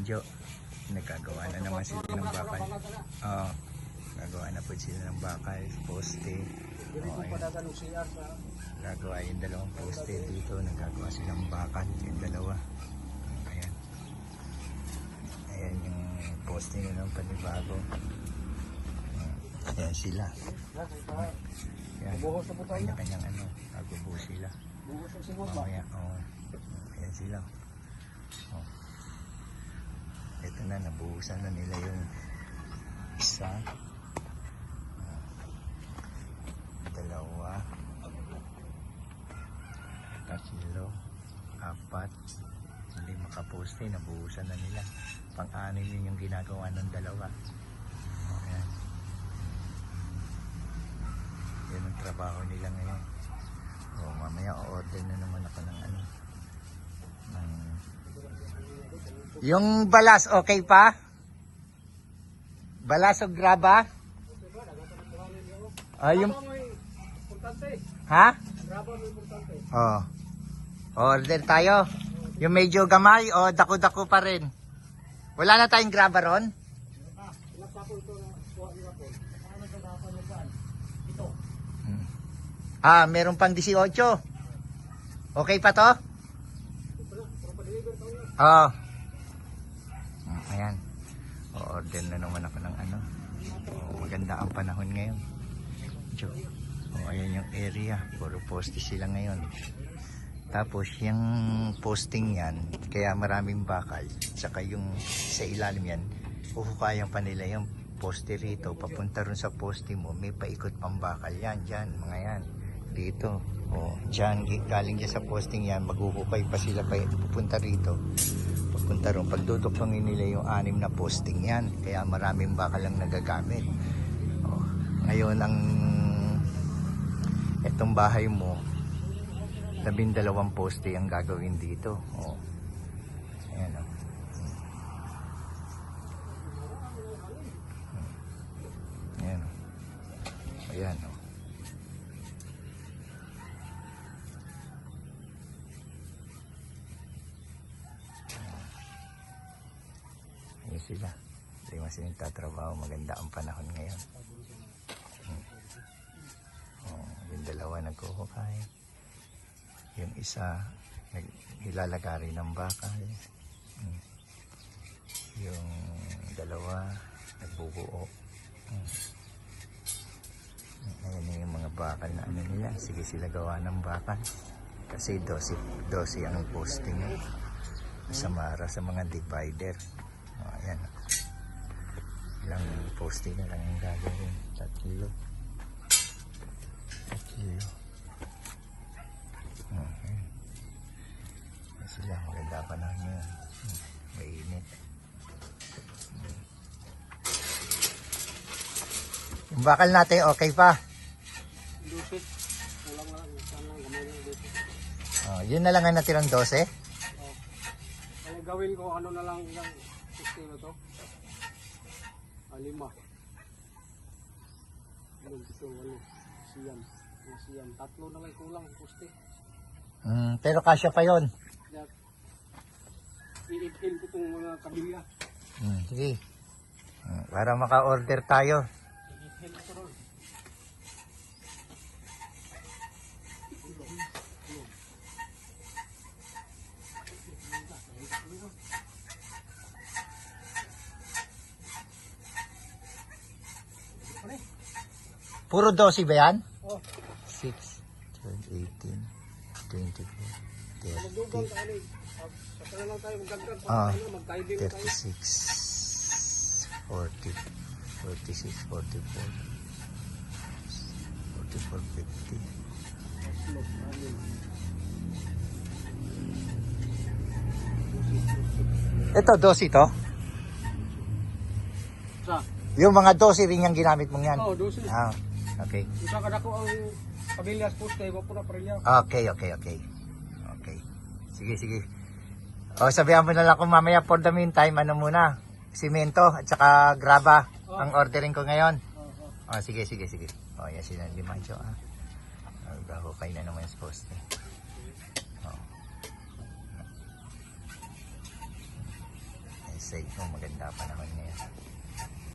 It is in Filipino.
Limanjo. Nagkagawa na naman sila ng bakal. Oo. Gagawa na po sila ng bakal, poste. Oo, gagawa yung dalawang poste dito. Nagkagawa silang bakal, yung dalawa. Ayan. Ayan yung poste nila ng panibago. Ayan sila. Ayan. Kanya-kanyang ano, nagbubuhos sila. Oo, ayan. Oo. Ayan sila. Oh. Ito na, nabuhusan na nila yung isa, dalawa, tatlo, apat, hindi makaposte, nabuhusan na nila. Pang-anim yun yung ginagawa ng dalawa. Ayan. Yan ang trabaho nila ngayon. O, mamaya o-order na naman ako ng ano. Yung balas, okay pa? Balas o graba? Yung... Ha? Oh. Order tayo. Yung medyo gamay o dako-dako pa rin? Wala na tayong graba ron? Meron pang 18. Okay pa to? Oo. Ayan. O-order na naman ako ng ano. Maganda ang panahon ngayon. Ayan yung area. Puro poste sila ngayon. Tapos yung posting yan, kaya maraming bakal. Saka yung sa ilalim yan, huhukayan pa nila yung poste rito. Papunta rin sa poste mo, may paikot pang bakal yan. Dyan, mga yan. Dito. Dyan, galing dyan sa posting yan, maghuhukay pa sila pa pupunta rito. Papunta rin, pagdudukongin nila yung 6 na posting yan. Kaya maraming bakal lang nagagamit. Ngayon, itong bahay mo, 12 poste ang gagawin dito. Ayan o. Ayan o. Ayan o. Ayan sila. Lima silang tatrabaho. Maganda ang panahon ngayon. Yung dalawa nagkuhukay. Yung isa nilalagari ng bakal. Yung dalawa nagbubuo. Ayan yung mga bakal na ano nila. Sige sila gawa ng bakal. Kasi 12 ang posting. Samara sa mga divider. Ayan. Ilang posting na lang yung gagawin. 3. Okay. Sila, maganda pa na yun. Mainit. Yung bakal natin, okay pa? Dusit. Kulang lang. Gamay lang dusit. Yun na lang ang natirang 12? Kaya gawin ko, ano na lang yung sistema to? 5. Dito, 8. Siyan. Siyan. 3 na lang kulang, poste. Pero kasya pa yun. I-in ko itong mga kabilya. Sige. Para maka-order tayo. I-in ko ron. Puro 12 ba yan? 6, 12, 18, 24, 30, 36, 40, 46, 44, 44, 50. Ito, 12 to? Yung mga 12 rin yung ginamit mong yan? Oo, 12. Okay. Isa ka dako ang kabilyas poste, wapos na parilya. Okay. Sige. Sabihan mo na lang kung mamaya for the meantime, ano muna, simento at saka graba ang ordering ko ngayon. Sige. Yan sila ng Limanjo. Hukay na naman yung poste. sa inyo. Maganda panahon ngayon.